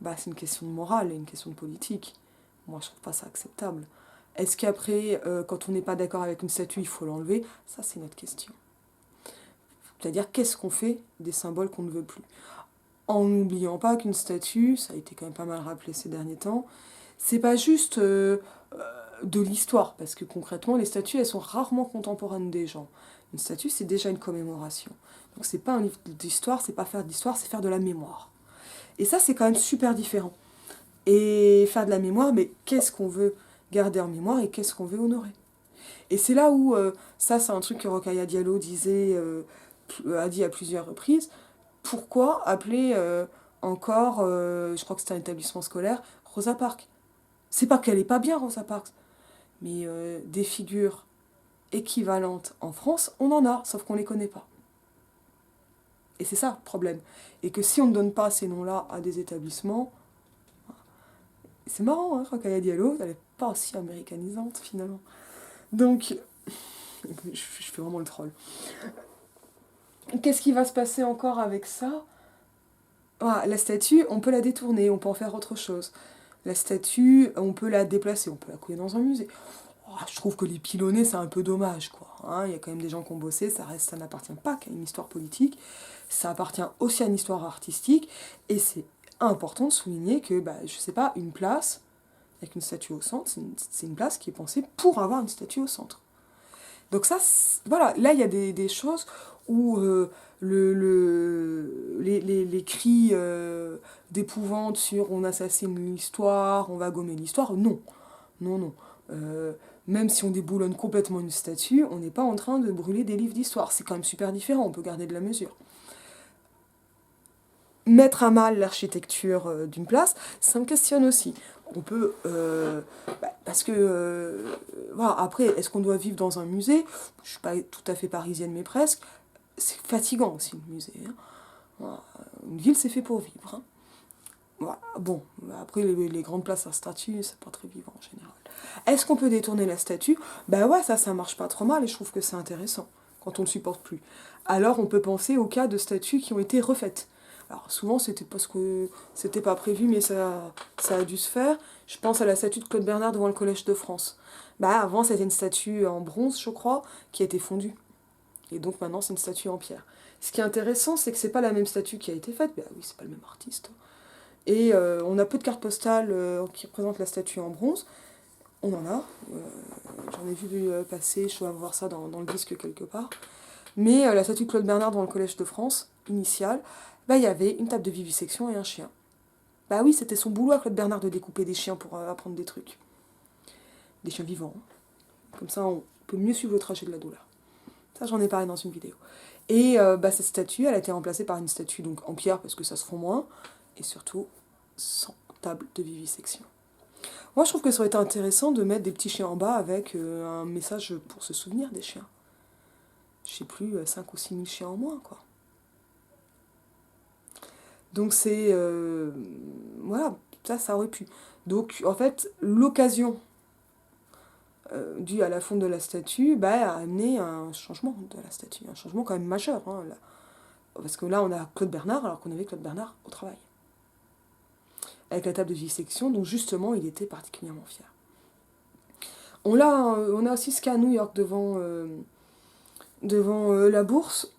Bah, c'est une question de morale et une question de politique. Moi, je trouve pas ça acceptable. Est-ce qu'après, quand on n'est pas d'accord avec une statue, il faut l'enlever? Ça, c'est notre question. C'est-à-dire, qu'est-ce qu'on fait des symboles qu'on ne veut plus? En n'oubliant pas qu'une statue, ça a été quand même pas mal rappelé ces derniers temps, c'est pas juste de l'histoire, parce que concrètement, les statues, elles sont rarement contemporaines des gens. Une statue, c'est déjà une commémoration. Donc c'est pas un livre d'histoire, c'est pas faire d'histoire, c'est faire de la mémoire. Et ça, c'est quand même super différent. Et faire de la mémoire, mais qu'est-ce qu'on veut garder en mémoire et qu'est-ce qu'on veut honorer? Et c'est là où, ça c'est un truc que Rokhaya Diallo a dit à plusieurs reprises, pourquoi appeler encore, je crois que c'était un établissement scolaire, Rosa Parks? C'est pas qu'elle est pas bien, Rosa Parks, mais des figures équivalentes en France, on en a, sauf qu'on les connaît pas. Et c'est ça le problème. Et que si on ne donne pas ces noms-là à des établissements, c'est marrant, hein, Rokhaya Diallo, elle n'est pas aussi américanisante finalement. Donc, je fais vraiment le troll. Qu'est-ce qui va se passer encore avec ça? Ah, la statue, on peut la détourner, on peut en faire autre chose. La statue, on peut la déplacer, on peut la couler dans un musée. Oh, je trouve que les pilonner, c'est un peu dommage, quoi. Hein, il y a quand même des gens qui ont bossé, ça n'appartient pas qu'à une histoire politique, ça appartient aussi à une histoire artistique, et c'est important de souligner que, bah, je sais pas, une place avec une statue au centre, c'est une place qui est pensée pour avoir une statue au centre. Donc ça, voilà, là il y a des choses où les cris d'épouvante sur on assassine l'histoire, on va gommer l'histoire, non, non, non. Euh, Même si on déboulonne complètement une statue, on n'est pas en train de brûler des livres d'histoire. C'est quand même super différent, on peut garder de la mesure. Mettre à mal l'architecture d'une place, ça me questionne aussi. On peut... parce que... voilà, après, est-ce qu'on doit vivre dans un musée? Je ne suis pas tout à fait parisienne, mais presque. C'est fatigant aussi, le musée. Hein. Voilà. Une ville, c'est fait pour vivre. Hein. Voilà. Bon, après, les grandes places à statues, c'est pas très vivant en général. Est-ce qu'on peut détourner la statue? Ben ouais, ça marche pas trop mal et je trouve que c'est intéressant quand on ne le supporte plus. Alors on peut penser aux cas de statues qui ont été refaites. Alors souvent c'était parce que c'était pas prévu mais ça a dû se faire. Je pense à la statue de Claude Bernard devant le Collège de France. Bah avant c'était une statue en bronze je crois qui a été fondue. Et donc maintenant c'est une statue en pierre. Ce qui est intéressant c'est que c'est pas la même statue qui a été faite. Bah oui c'est pas le même artiste. Et on a peu de cartes postales qui représentent la statue en bronze. On en a. J'en ai vu passer, je dois voir ça dans le disque quelque part. Mais la statue de Claude Bernard dans le Collège de France, initiale, bah, il y avait une table de vivisection et un chien. Bah oui, c'était son boulot à Claude Bernard de découper des chiens pour apprendre des trucs. Des chiens vivants. Hein. Comme ça, on peut mieux suivre le trajet de la douleur. Ça, j'en ai parlé dans une vidéo. Et bah, cette statue, elle a été remplacée par une statue donc, en pierre parce que ça se fond moins, et surtout sans table de vivisection. Moi, je trouve que ça aurait été intéressant de mettre des petits chiens en bas avec un message pour se souvenir des chiens. sais plus, 5 ou 6 000 chiens en moins, quoi. Donc c'est... voilà, ça aurait pu. Donc en fait, l'occasion due à la fonte de la statue a amené un changement de la statue, un changement quand même majeur. Hein, là. Parce que là, on a Claude Bernard, alors qu'on avait Claude Bernard au travail. Avec la table de dissection, dont justement il était particulièrement fier. On a aussi ce cas à New York devant la bourse.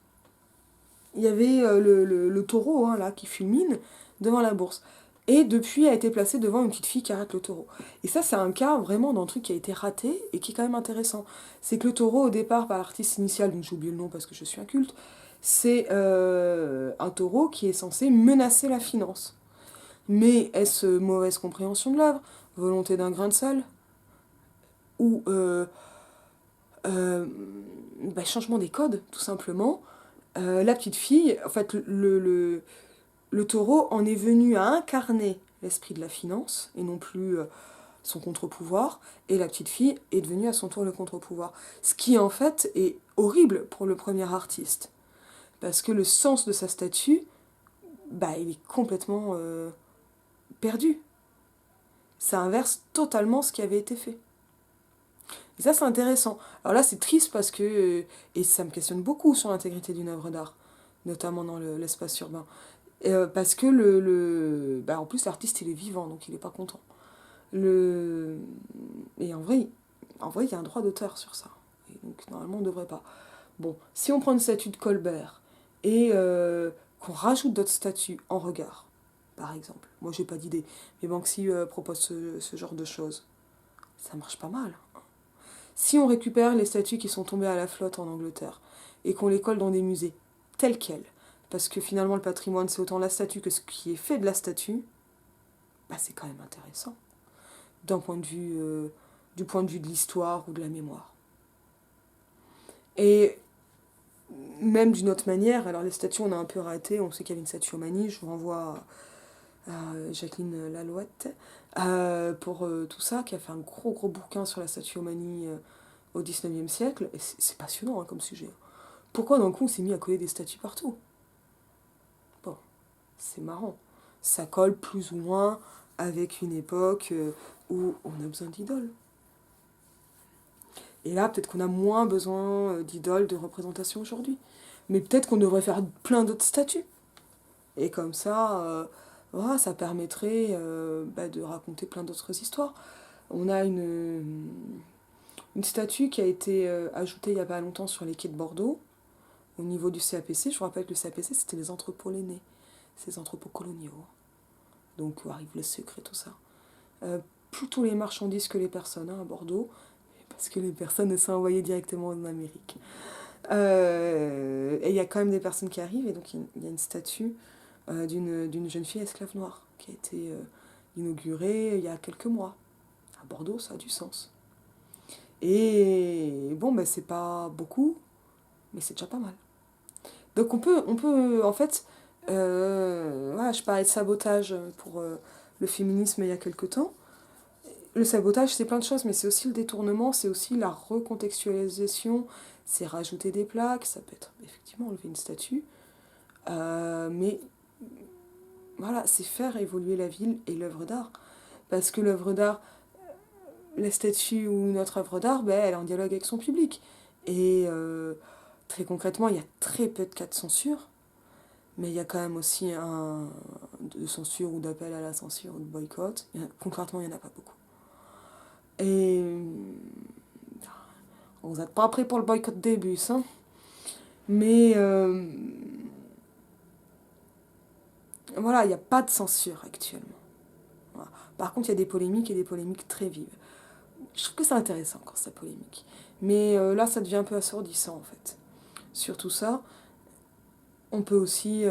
Il y avait le taureau hein, là, qui fulmine devant la bourse. Et depuis a été placé devant une petite fille qui arrête le taureau. Et ça, c'est un cas vraiment d'un truc qui a été raté et qui est quand même intéressant. C'est que le taureau, au départ, par l'artiste initial, dont j'ai oublié le nom parce que je suis inculte, c'est un taureau qui est censé menacer la finance. Mais est-ce mauvaise compréhension de l'œuvre, volonté d'un grain de sel, ou changement des codes, tout simplement. La petite fille, en fait, le taureau en est venu à incarner l'esprit de la finance, et non plus son contre-pouvoir, et la petite fille est devenue à son tour le contre-pouvoir. Ce qui, en fait, est horrible pour le premier artiste, parce que le sens de sa statue, il est complètement perdu. Ça inverse totalement ce qui avait été fait. Et ça, c'est intéressant. Alors là, c'est triste parce que, et ça me questionne beaucoup sur l'intégrité d'une œuvre d'art, notamment dans l'espace urbain. Parce que en plus, l'artiste, il est vivant, donc il n'est pas content. Et en vrai, il y a un droit d'auteur sur ça. Et donc, normalement, on ne devrait pas. Bon, si on prend une statue de Colbert et qu'on rajoute d'autres statues en regard, par exemple, moi, j'ai pas d'idée, mais Banksy propose ce genre de choses, ça marche pas mal. Si on récupère les statues qui sont tombées à la flotte en Angleterre et qu'on les colle dans des musées, telles quelles, parce que finalement le patrimoine c'est autant la statue que ce qui est fait de la statue, c'est quand même intéressant, du point de vue de l'histoire ou de la mémoire. Et même d'une autre manière, alors les statues on a un peu raté, on sait qu'il y avait une statue au Mani, je vous renvoie à Jacqueline Lalouette, pour tout ça, qui a fait un gros bouquin sur la statue au Mani au XIXe siècle, et c'est passionnant hein, comme sujet. Pourquoi d'un coup on s'est mis à coller des statues partout? Bon, c'est marrant. Ça colle plus ou moins avec une époque où on a besoin d'idoles. Et là, peut-être qu'on a moins besoin d'idoles, de représentation aujourd'hui. Mais peut-être qu'on devrait faire plein d'autres statues. Et comme ça, ça permettrait de raconter plein d'autres histoires. On a une statue qui a été ajoutée il n'y a pas longtemps sur les quais de Bordeaux, au niveau du CAPC. Je vous rappelle que le CAPC, c'était les entrepôts lainés, ces entrepôts coloniaux. Donc où arrive le sucre et tout ça. Plutôt les marchandises que les personnes à Bordeaux, parce que les personnes sont envoyées directement en Amérique. Et il y a quand même des personnes qui arrivent, et donc il y a une statue d'une jeune fille esclave noire qui a été inaugurée il y a quelques mois. À Bordeaux, ça a du sens. Et bon, c'est pas beaucoup, mais c'est déjà pas mal. Donc on peut en fait, je parlais de sabotage pour le féminisme il y a quelque temps. Le sabotage, c'est plein de choses, mais c'est aussi le détournement, c'est aussi la recontextualisation, c'est rajouter des plaques, ça peut être effectivement enlever une statue, mais voilà, c'est faire évoluer la ville et l'œuvre d'art. Parce que l'œuvre d'art, la statue ou notre œuvre d'art, elle est en dialogue avec son public. Et très concrètement, il y a très peu de cas de censure, mais il y a quand même aussi de censure ou d'appel à la censure ou de boycott. Concrètement, il n'y en a pas beaucoup. Et on vous êtes pas prêts pour le boycott des bus, hein. Mais voilà, il n'y a pas de censure actuellement. Voilà. Par contre, il y a des polémiques et des polémiques très vives. Je trouve que c'est intéressant quand c'est polémique. Mais là, ça devient un peu assourdissant en fait. Sur tout ça, on peut aussi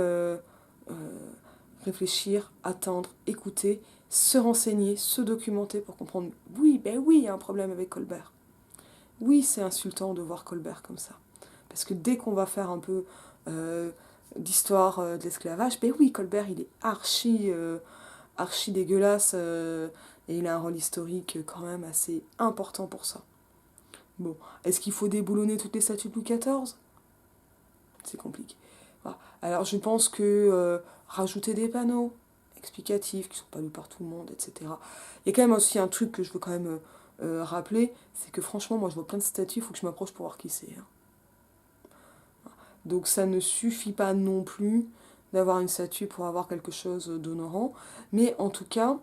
réfléchir, attendre, écouter, se renseigner, se documenter pour comprendre. Oui, il y a un problème avec Colbert. Oui, c'est insultant de voir Colbert comme ça. Parce que dès qu'on va faire un peu d'histoire de l'esclavage, oui, Colbert, il est archi dégueulasse et il a un rôle historique quand même assez important pour ça. Bon, est-ce qu'il faut déboulonner toutes les statues de Louis XIV ? c'est compliqué. Voilà. Alors je pense que rajouter des panneaux explicatifs qui ne sont pas lus par tout le monde, etc. Il y a quand même aussi un truc que je veux quand même rappeler, c'est que franchement, moi je vois plein de statues, il faut que je m'approche pour voir qui c'est. Hein. Donc ça ne suffit pas non plus d'avoir une statue pour avoir quelque chose d'honorant. Mais en tout cas,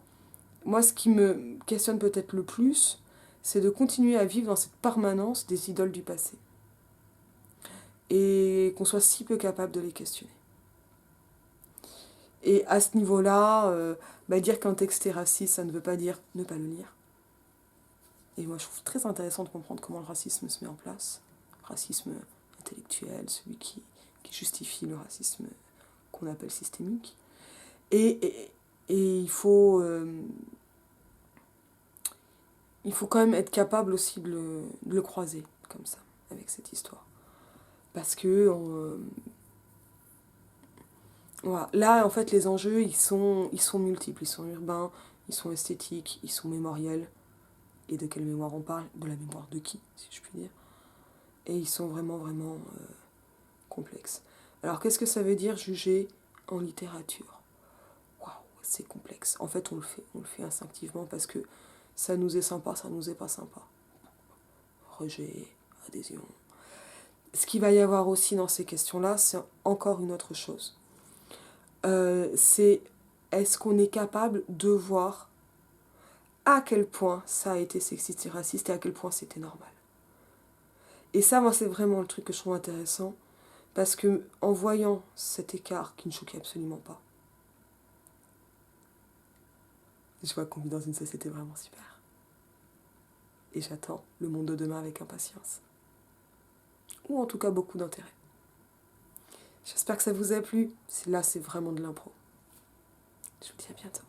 moi ce qui me questionne peut-être le plus, c'est de continuer à vivre dans cette permanence des idoles du passé. Et qu'on soit si peu capable de les questionner. Et à ce niveau-là, dire qu'un texte est raciste, ça ne veut pas dire ne pas le lire. Et moi, je trouve très intéressant de comprendre comment le racisme se met en place. Le racisme intellectuel, celui qui justifie le racisme qu'on appelle systémique. Et il faut quand même être capable aussi de le croiser, comme ça, avec cette histoire. Parce que voilà. Là, en fait, les enjeux, ils sont multiples. Ils sont urbains, ils sont esthétiques, ils sont mémoriels. Et de quelle mémoire on parle? De la mémoire de qui, si je puis dire. Et ils sont vraiment, vraiment complexes. Alors, qu'est-ce que ça veut dire juger en littérature? Waouh, c'est complexe. En fait, on le fait instinctivement parce que ça nous est sympa, ça nous est pas sympa. Rejet, adhésion. Ce qu'il va y avoir aussi dans ces questions-là, c'est encore une autre chose. C'est est-ce qu'on est capable de voir à quel point ça a été sexiste et raciste et à quel point c'était normal. Et ça, moi, c'est vraiment le truc que je trouve intéressant, parce que en voyant cet écart qui ne choquait absolument pas, je vois qu'on vit dans une société vraiment super. Et j'attends le monde de demain avec impatience. Ou en tout cas beaucoup d'intérêt. J'espère que ça vous a plu. Là, c'est vraiment de l'impro. Je vous dis à bientôt.